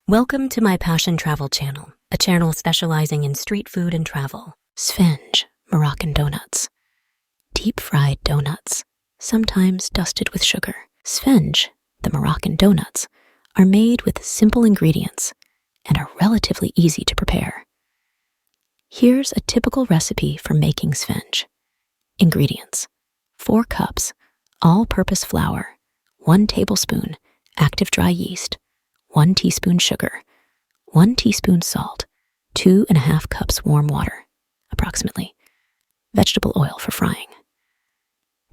Welcome to my Passion Travel channel, a channel specializing in street food and travel. Sfenj, Moroccan doughnuts. Deep-fried doughnuts, sometimes dusted with sugar. Sfenj, the Moroccan doughnuts, are made with simple ingredients and are relatively easy to prepare. Here's a typical recipe for making sfenj. Ingredients: 4 cups, all-purpose flour, 1 tablespoon, active dry yeast, 1 teaspoon sugar, 1 teaspoon salt, 2.5 cups warm water, approximately. Vegetable oil for frying.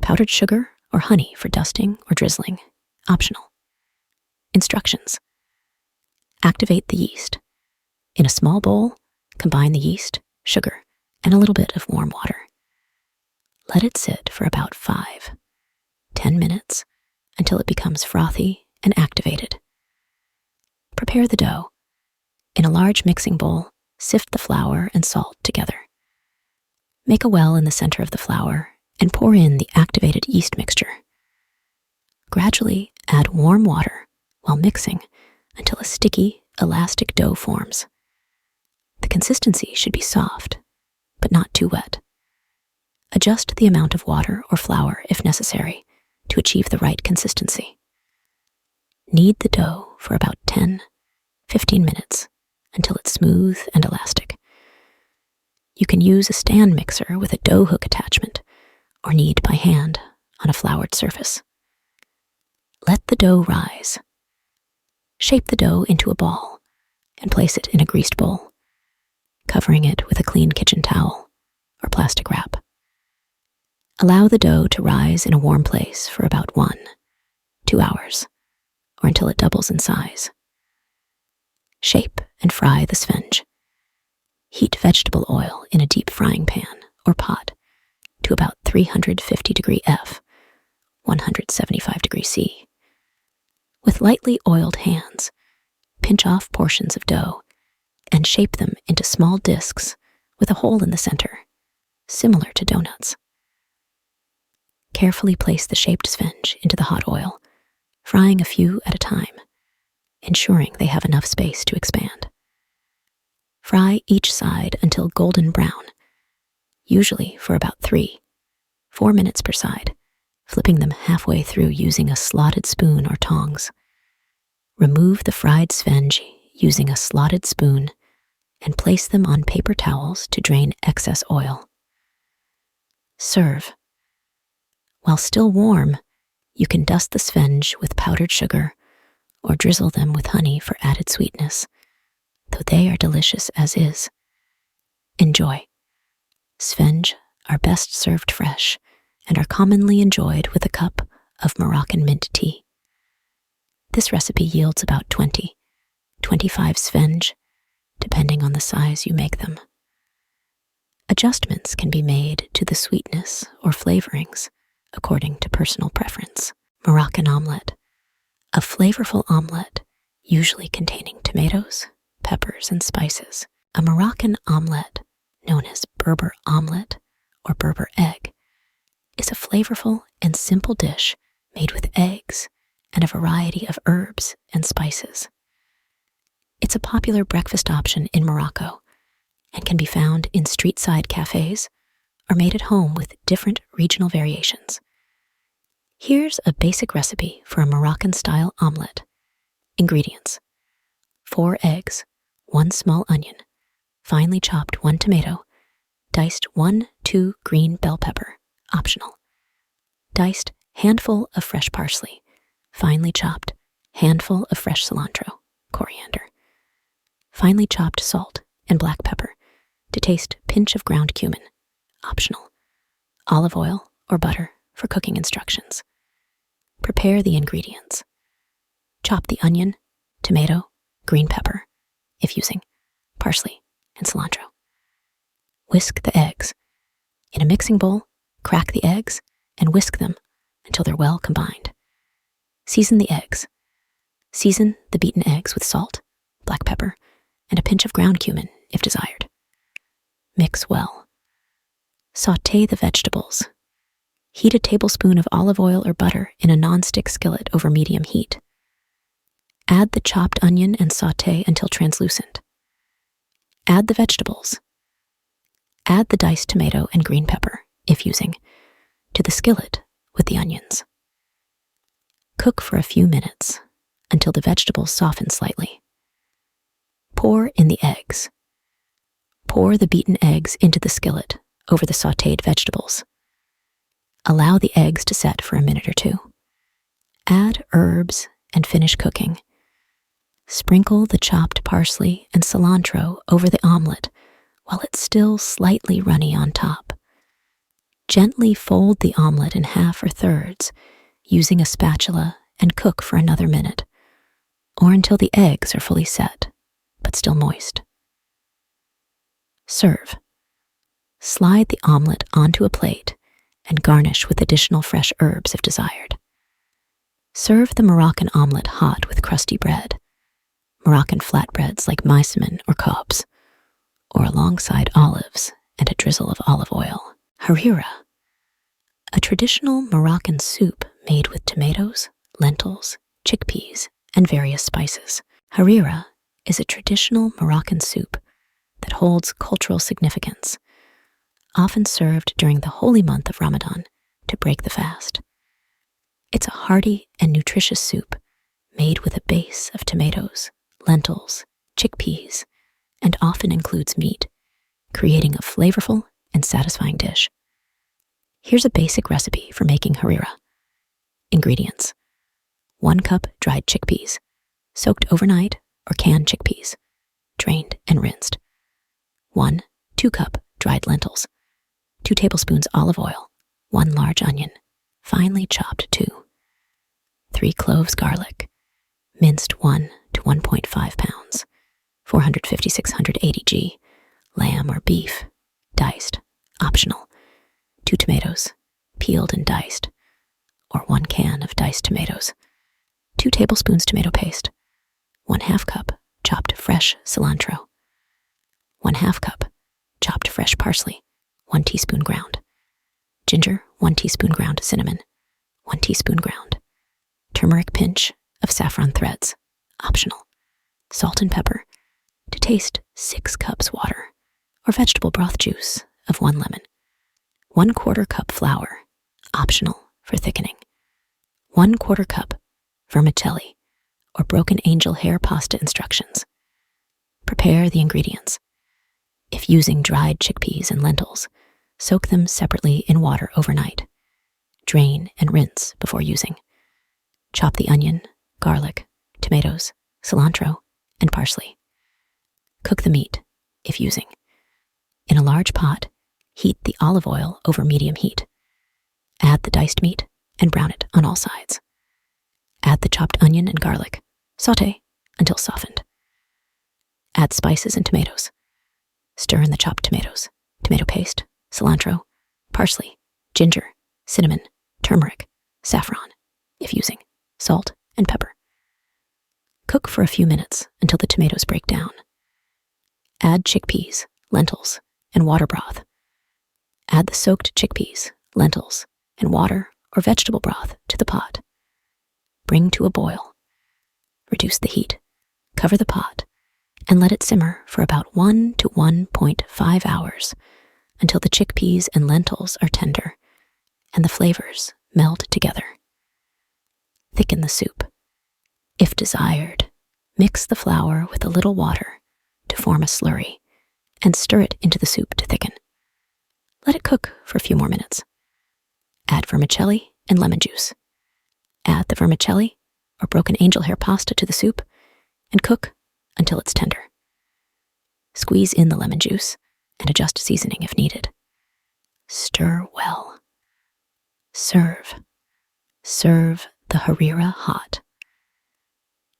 Powdered sugar or honey for dusting or drizzling, optional. Instructions: activate the yeast. In a small bowl, combine the yeast, sugar, and a little bit of warm water. Let it sit for about 5-10 minutes until it becomes frothy and activated. Prepare the dough. In a large mixing bowl, sift the flour and salt together. Make a well in the center of the flour and pour in the activated yeast mixture. Gradually add warm water while mixing until a sticky, elastic dough forms. The consistency should be soft, but not too wet. Adjust the amount of water or flour if necessary to achieve the right consistency. Knead the dough for about 10-15 minutes until it's smooth and elastic. You can use a stand mixer with a dough hook attachment or knead by hand on a floured surface. Let the dough rise. Shape the dough into a ball and place it in a greased bowl, covering it with a clean kitchen towel or plastic wrap. Allow the dough to rise in a warm place for about 1-2 hours, or until it doubles in size. Shape and fry the sfenj. Heat vegetable oil in a deep frying pan or pot to about 350 degree F, 175 degree C. With lightly oiled hands, pinch off portions of dough and shape them into small discs with a hole in the center, similar to donuts. Carefully place the shaped sfenj into the hot oil, frying a few at a time, ensuring they have enough space to expand. Fry each side until golden brown, usually for about 3-4 minutes per side, flipping them halfway through using a slotted spoon or tongs. Remove the fried sfenj using a slotted spoon and place them on paper towels to drain excess oil. Serve. While still warm, you can dust the sfenj with powdered sugar or drizzle them with honey for added sweetness, though they are delicious as is. Enjoy. Sfenj are best served fresh and are commonly enjoyed with a cup of Moroccan mint tea. This recipe yields about 20-25 sfenj, depending on the size you make them. Adjustments can be made to the sweetness or flavorings according to personal preference. Moroccan Omelette. A flavorful omelette, usually containing tomatoes, peppers, and spices. A Moroccan omelette, known as Berber omelette or Berber egg, is a flavorful and simple dish made with eggs and a variety of herbs and spices. It's a popular breakfast option in Morocco and can be found in street-side cafes or made at home with different regional variations. Here's a basic recipe for a Moroccan-style omelette. Ingredients: 4 eggs, 1 small onion, finely chopped 1 tomato, diced 1-2 green bell pepper, optional. Diced handful of fresh parsley, finely chopped handful of fresh cilantro, coriander. Finely chopped salt and black pepper, to taste pinch of ground cumin, optional. Olive oil or butter for cooking instructions. Prepare the ingredients. Chop the onion, tomato, green pepper, if using, parsley, and cilantro. Whisk the eggs. In a mixing bowl, crack the eggs and whisk them until they're well combined. Season the eggs. Season the beaten eggs with salt, black pepper, and a pinch of ground cumin if desired. Mix well. Sauté the vegetables. Heat a tablespoon of olive oil or butter in a non-stick skillet over medium heat. Add the chopped onion and sauté until translucent. Add the vegetables. Add the diced tomato and green pepper, if using, to the skillet with the onions. Cook for a few minutes until the vegetables soften slightly. Pour in the eggs. Pour the beaten eggs into the skillet over the sautéed vegetables. Allow the eggs to set for a minute or two. Add herbs and finish cooking. Sprinkle the chopped parsley and cilantro over the omelette while it's still slightly runny on top. Gently fold the omelette in half or thirds using a spatula and cook for another minute, or until the eggs are fully set, but still moist. Serve. Slide the omelette onto a plate and garnish with additional fresh herbs if desired. Serve the Moroccan omelette hot with crusty bread, Moroccan flatbreads like maisemen or cobs, or alongside olives and a drizzle of olive oil. Harira, a traditional Moroccan soup made with tomatoes, lentils, chickpeas, and various spices. Harira is a traditional Moroccan soup that holds cultural significance, often served during the holy month of Ramadan to break the fast. It's a hearty and nutritious soup made with a base of tomatoes, lentils, chickpeas, and often includes meat, creating a flavorful and satisfying dish. Here's a basic recipe for making harira. Ingredients: 1 cup dried chickpeas, soaked overnight or canned chickpeas, drained and rinsed. 2 cup dried lentils, 2 tablespoons olive oil, 1 large onion, finely chopped 2, 3 cloves garlic, minced 1 to 1.5 pounds, 450-680 g, lamb or beef, diced, optional, 2 tomatoes, peeled and diced, or 1 can of diced tomatoes, 2 tablespoons tomato paste, 1/2 cup chopped fresh cilantro, 1/2 cup chopped fresh parsley, 1 teaspoon ground, ginger, 1 teaspoon ground cinnamon, 1 teaspoon ground, turmeric pinch of saffron threads, optional, salt and pepper, to taste 6 cups water, or vegetable broth juice of 1 lemon, 1/4 cup flour, optional for thickening, 1/4 cup vermicelli, or broken angel hair pasta instructions. Prepare the ingredients. If using dried chickpeas and lentils, soak them separately in water overnight. Drain and rinse before using. Chop the onion, garlic, tomatoes, cilantro, and parsley. Cook the meat, if using. In a large pot, heat the olive oil over medium heat. Add the diced meat and brown it on all sides. Add the chopped onion and garlic. Sauté until softened. Add spices and tomatoes. Stir in the chopped tomatoes, tomato paste, cilantro, parsley, ginger, cinnamon, turmeric, saffron, if using, salt, and pepper. Cook for a few minutes until the tomatoes break down. Add chickpeas, lentils, and water broth. Add the soaked chickpeas, lentils, and water or vegetable broth to the pot. Bring to a boil. Reduce the heat, cover the pot, and let it simmer for about 1 to 1.5 hours until the chickpeas and lentils are tender and the flavors meld together. Thicken the soup. If desired, mix the flour with a little water to form a slurry and stir it into the soup to thicken. Let it cook for a few more minutes. Add vermicelli and lemon juice. Add the vermicelli or broken angel hair pasta to the soup and cook until it's tender. Squeeze in the lemon juice and adjust seasoning if needed. Stir well. Serve. Serve the harira hot.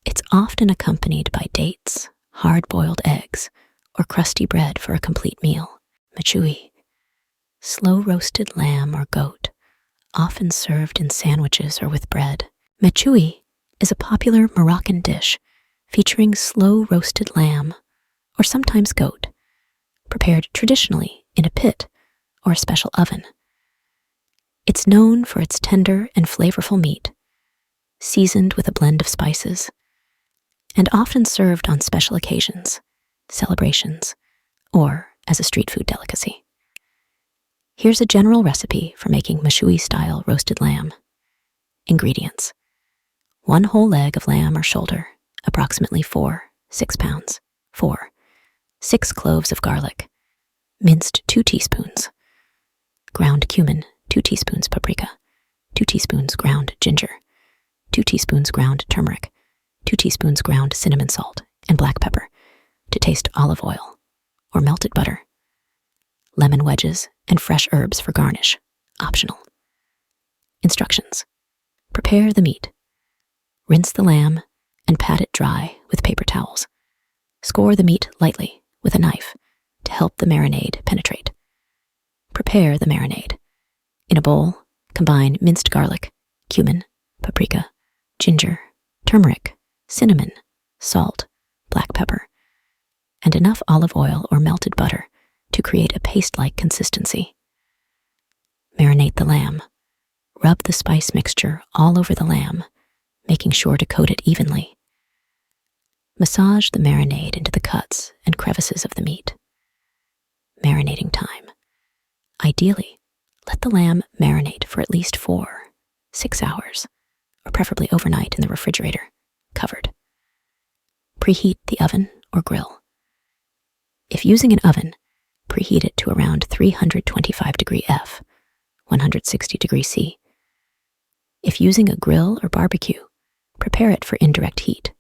It's often accompanied by dates, hard-boiled eggs, or crusty bread for a complete meal. Mechoui, slow-roasted lamb or goat, often served in sandwiches or with bread. Mechoui is a popular Moroccan dish featuring slow-roasted lamb, or sometimes goat, prepared traditionally in a pit or a special oven. It's known for its tender and flavorful meat, seasoned with a blend of spices, and often served on special occasions, celebrations, or as a street food delicacy. Here's a general recipe for making Mechoui-style roasted lamb. Ingredients: 1 whole leg of lamb or shoulder, approximately 6 pounds. 6 cloves of garlic, minced 2 teaspoons. Ground cumin, 2 teaspoons paprika, 2 teaspoons ground ginger, 2 teaspoons ground turmeric, 2 teaspoons ground cinnamon salt, and black pepper. To taste, olive oil or melted butter. Lemon wedges and fresh herbs for garnish, optional. Instructions: prepare the meat. Rinse the lamb and pat it dry with paper towels. Score the meat lightly with a knife to help the marinade penetrate. Prepare the marinade. In a bowl, combine minced garlic, cumin, paprika, ginger, turmeric, cinnamon, salt, black pepper, and enough olive oil or melted butter to create a paste-like consistency. Marinate the lamb. Rub the spice mixture all over the lamb, making sure to coat it evenly. Massage the marinade into the cuts and crevices of the meat. Marinating time. Ideally, let the lamb marinate for at least 6 hours, or preferably overnight in the refrigerator, covered. Preheat the oven or grill. If using an oven, preheat it to around 325 degree F, 160 degrees C. If using a grill or barbecue, prepare it for indirect heat.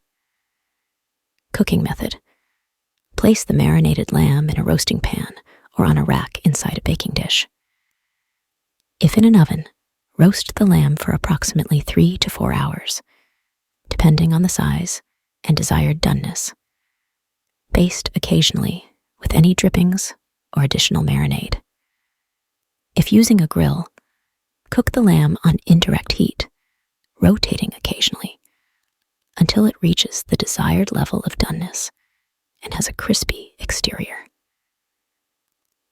Cooking method: place the marinated lamb in a roasting pan or on a rack inside a baking dish. If in an oven, roast the lamb for approximately 3 to 4 hours, depending on the size and desired doneness. Baste occasionally with any drippings or additional marinade. If using a grill, cook the lamb on indirect heat, rotating occasionally until it reaches the desired level of doneness and has a crispy exterior.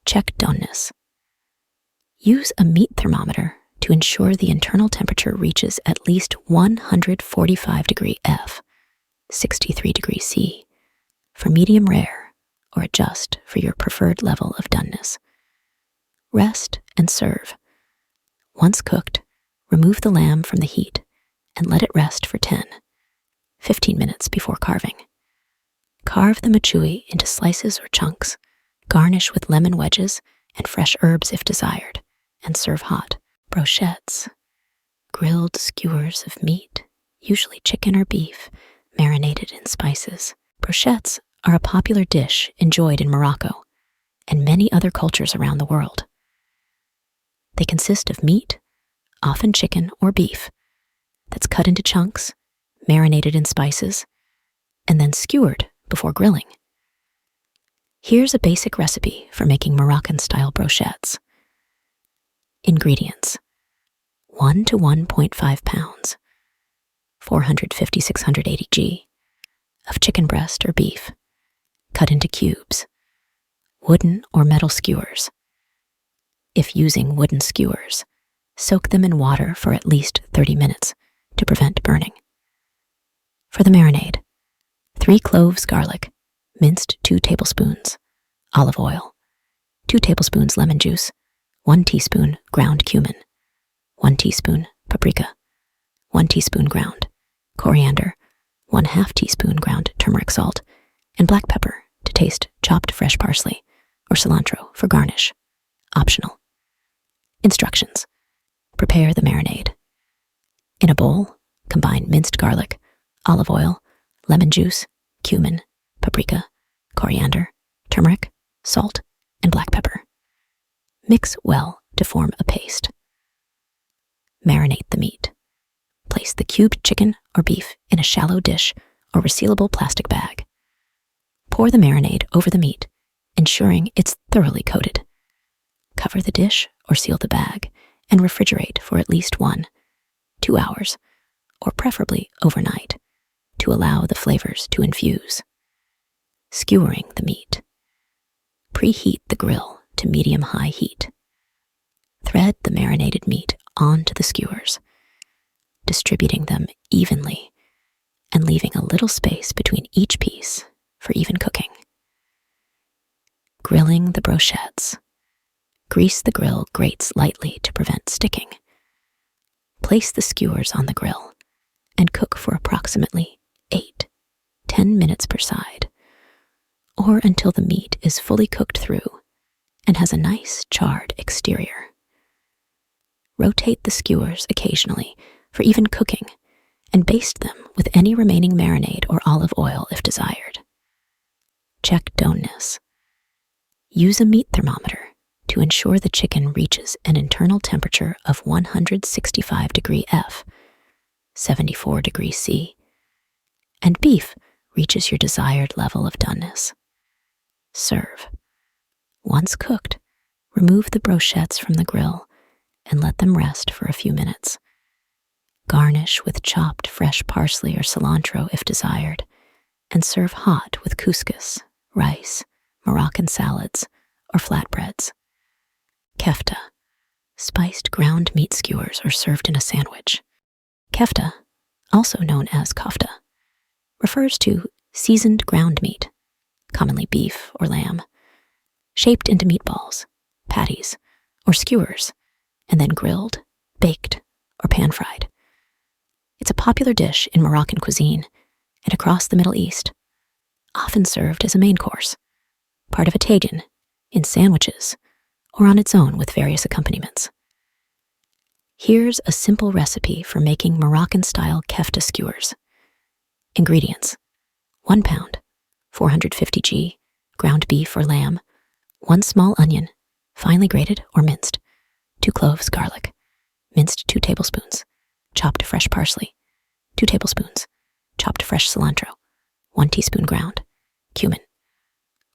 Check doneness. Use a meat thermometer to ensure the internal temperature reaches at least 145 degree F, 63 degrees C, for medium rare, or adjust for your preferred level of doneness. Rest and serve. Once cooked, remove the lamb from the heat and let it rest for 15 minutes before carving. Carve the mechoui into slices or chunks, garnish with lemon wedges and fresh herbs if desired, and serve hot. Brochettes, grilled skewers of meat, usually chicken or beef, marinated in spices. Brochettes are a popular dish enjoyed in Morocco and many other cultures around the world. They consist of meat, often chicken or beef, that's cut into chunks, marinated in spices, and then skewered before grilling. Here's a basic recipe for making Moroccan-style brochettes. Ingredients: 1 to 1.5 pounds, 450-680 g, of chicken breast or beef, cut into cubes. Wooden or metal skewers. If using wooden skewers, soak them in water for at least 30 minutes to prevent burning. For the marinade: 3 cloves garlic, minced 2 tablespoons, olive oil, 2 tablespoons lemon juice, 1 teaspoon ground cumin, 1 teaspoon paprika, 1 teaspoon ground coriander, 1/2 teaspoon ground turmeric salt, and black pepper to taste, chopped fresh parsley or cilantro for garnish, optional. Instructions: prepare the marinade. In a bowl, combine minced garlic, olive oil, lemon juice, cumin, paprika, coriander, turmeric, salt, and black pepper. Mix well to form a paste. Marinate the meat. Place the cubed chicken or beef in a shallow dish or resealable plastic bag. Pour the marinade over the meat, ensuring it's thoroughly coated. Cover the dish or seal the bag and refrigerate for at least 1-2 hours, or preferably overnight, to allow the flavors to infuse. Skewering the meat. Preheat the grill to medium-high heat. Thread the marinated meat onto the skewers, distributing them evenly, and leaving a little space between each piece for even cooking. Grilling the brochettes. Grease the grill grates lightly to prevent sticking. Place the skewers on the grill and cook for approximately 8-10 minutes per side, or until the meat is fully cooked through and has a nice charred exterior. Rotate the skewers occasionally for even cooking and baste them with any remaining marinade or olive oil if desired. Check doneness. Use a meat thermometer to ensure the chicken reaches an internal temperature of 165 degrees F, 74 degrees C, and beef reaches your desired level of doneness. Serve. Once cooked, remove the brochettes from the grill and let them rest for a few minutes. Garnish with chopped fresh parsley or cilantro if desired, and serve hot with couscous, rice, Moroccan salads, or flatbreads. Kefta. Spiced ground meat skewers are served in a sandwich. Kefta, also known as kofta, refers to seasoned ground meat, commonly beef or lamb, shaped into meatballs, patties, or skewers, and then grilled, baked, or pan-fried. It's a popular dish in Moroccan cuisine and across the Middle East, often served as a main course, part of a tagine, in sandwiches, or on its own with various accompaniments. Here's a simple recipe for making Moroccan-style kefta skewers. Ingredients: 1 pound, 450 g, ground beef or lamb, 1 small onion, finely grated or minced, 2 cloves garlic, minced 2 tablespoons, chopped fresh parsley, 2 tablespoons, chopped fresh cilantro, 1 teaspoon ground, cumin,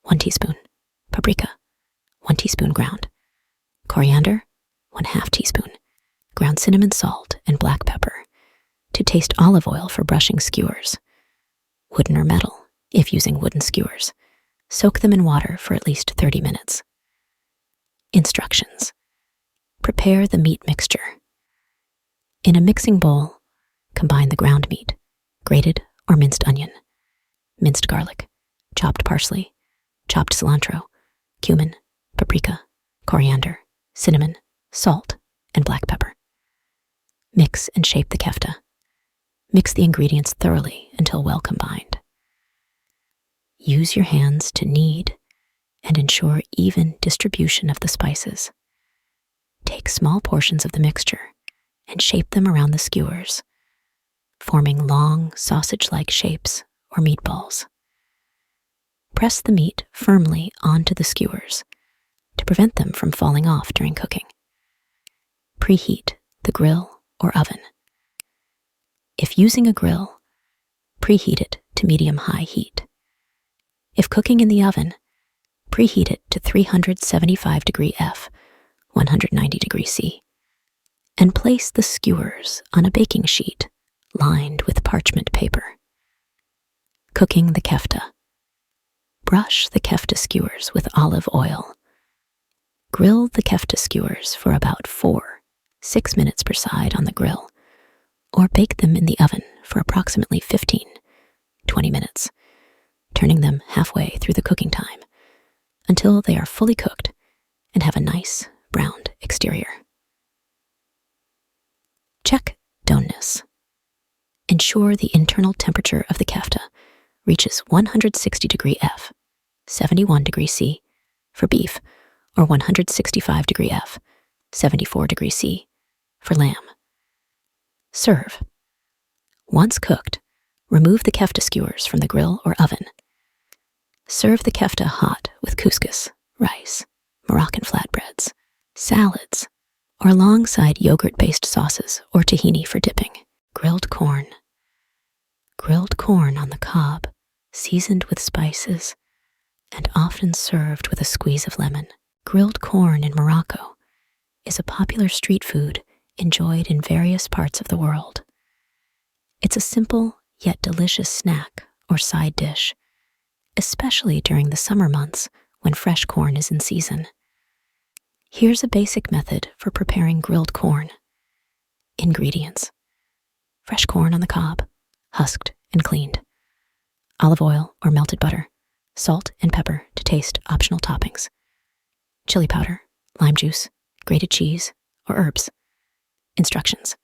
1 teaspoon, paprika, 1 teaspoon ground, coriander, 1/2 teaspoon, ground cinnamon, salt, and black pepper. To taste olive oil for brushing skewers. Wooden or metal, if using wooden skewers. Soak them in water for at least 30 minutes. Instructions. Prepare the meat mixture. In a mixing bowl, combine the ground meat, grated or minced onion, minced garlic, chopped parsley, chopped cilantro, cumin, paprika, coriander, cinnamon, salt, and black pepper. Mix and shape the kefta. Mix the ingredients thoroughly until well combined. Use your hands to knead and ensure even distribution of the spices. Take small portions of the mixture and shape them around the skewers, forming long sausage-like shapes or meatballs. Press the meat firmly onto the skewers to prevent them from falling off during cooking. Preheat the grill or oven. If using a grill, preheat it to medium-high heat. If cooking in the oven, preheat it to 375 degrees F, 190 degrees C, and place the skewers on a baking sheet lined with parchment paper. Cooking the kefta. Brush the kefta skewers with olive oil. Grill the kefta skewers for about 4-6 minutes per side on the grill, or bake them in the oven for approximately 15-20 minutes, turning them halfway through the cooking time until they are fully cooked and have a nice browned exterior. Check doneness. Ensure the internal temperature of the kefta reaches 160 degrees F, 71 degrees C for beef, or 165 degrees F, 74 degrees C for lamb. Serve. Once cooked, remove the kefta skewers from the grill or oven. Serve the kefta hot with couscous, rice, Moroccan flatbreads, salads, or alongside yogurt-based sauces or tahini for dipping. Grilled corn. Grilled corn on the cob, seasoned with spices, and often served with a squeeze of lemon. Grilled corn in Morocco is a popular street food enjoyed in various parts of the world. It's a simple yet delicious snack or side dish, especially during the summer months when fresh corn is in season. Here's a basic method for preparing grilled corn. Ingredients: fresh corn on the cob, husked and cleaned. Olive oil or melted butter, salt and pepper to taste, optional toppings. Chili powder, lime juice, grated cheese, or herbs. Instructions.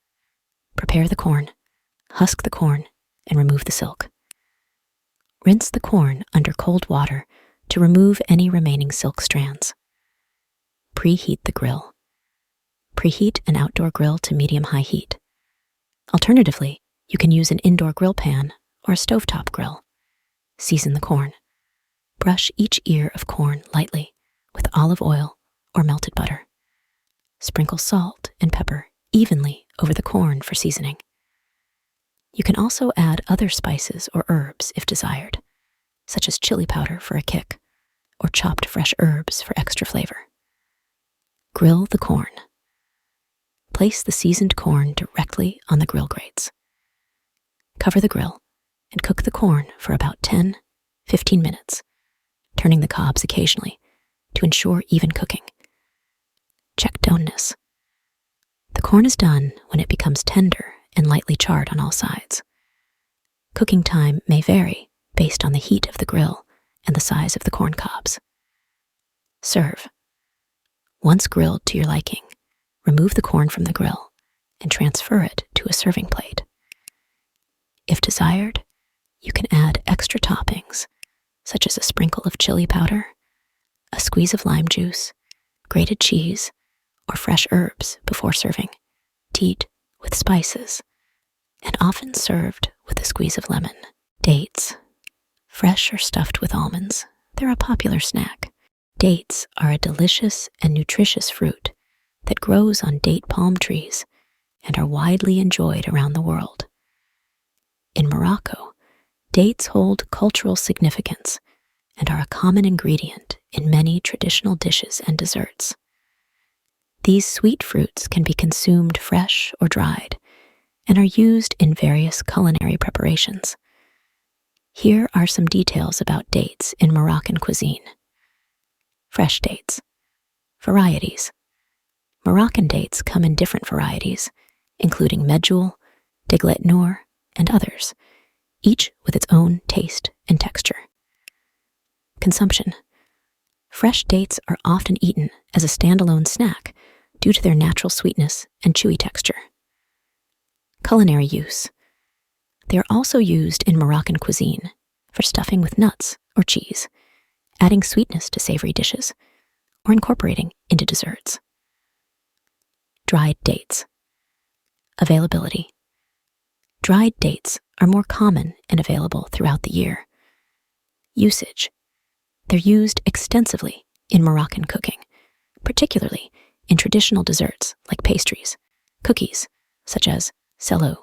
Prepare the corn, husk the corn, and remove the silk. Rinse the corn under cold water to remove any remaining silk strands. Preheat the grill. Preheat an outdoor grill to medium-high heat. Alternatively, you can use an indoor grill pan or a stovetop grill. Season the corn. Brush each ear of corn lightly with olive oil or melted butter. Sprinkle salt and pepper evenly over the corn for seasoning. You can also add other spices or herbs if desired, such as chili powder for a kick, or chopped fresh herbs for extra flavor. Grill the corn. Place the seasoned corn directly on the grill grates. Cover the grill and cook the corn for about 10-15 minutes, turning the cobs occasionally to ensure even cooking. Check doneness. The corn is done when it becomes tender and lightly charred on all sides. Cooking time may vary based on the heat of the grill and the size of the corn cobs. Serve. Once grilled to your liking, remove the corn from the grill and transfer it to a serving plate. If desired, you can add extra toppings, such as a sprinkle of chili powder, a squeeze of lime juice, grated cheese, or fresh herbs before serving, to eat with spices, and often served with a squeeze of lemon. Dates. Fresh or stuffed with almonds, they're a popular snack. Dates are a delicious and nutritious fruit that grows on date palm trees and are widely enjoyed around the world. In Morocco, dates hold cultural significance and are a common ingredient in many traditional dishes and desserts. These sweet fruits can be consumed fresh or dried and are used in various culinary preparations. Here are some details about dates in Moroccan cuisine. Fresh dates. Varieties. Moroccan dates come in different varieties, including medjool, diglet noor, and others, each with its own taste and texture. Consumption. Fresh dates are often eaten as a standalone snack due to their natural sweetness and chewy texture. Culinary use. They are also used in Moroccan cuisine for stuffing with nuts or cheese, adding sweetness to savory dishes, or incorporating into desserts. Dried dates. Availability. Dried dates are more common and available throughout the year. Usage. They're used extensively in Moroccan cooking, particularly in traditional desserts like pastries, cookies, such as selou,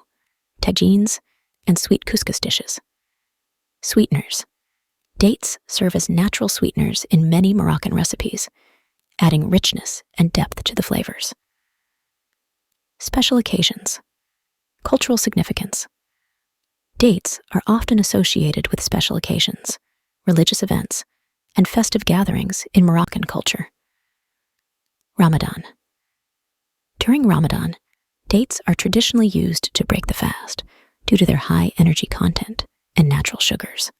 tagines, and sweet couscous dishes. Sweeteners. Dates serve as natural sweeteners in many Moroccan recipes, adding richness and depth to the flavors. Special occasions. Cultural significance. Dates are often associated with special occasions, religious events, and festive gatherings in Moroccan culture. Ramadan. During Ramadan, dates are traditionally used to break the fast due to their high energy content and natural sugars.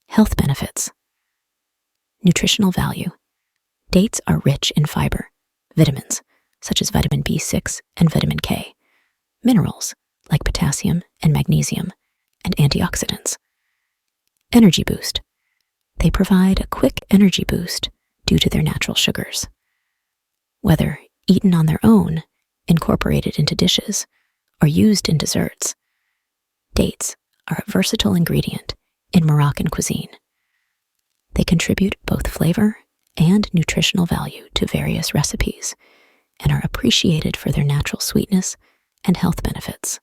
Health benefits. Nutritional value. Dates are rich in fiber, vitamins, such as vitamin B6 and vitamin K, minerals like potassium and magnesium, and antioxidants. Energy boost. They provide a quick energy boost due to their natural sugars. Whether eaten on their own, incorporated into dishes, or used in desserts, dates are a versatile ingredient in Moroccan cuisine. They contribute both flavor and nutritional value to various recipes and are appreciated for their natural sweetness and health benefits.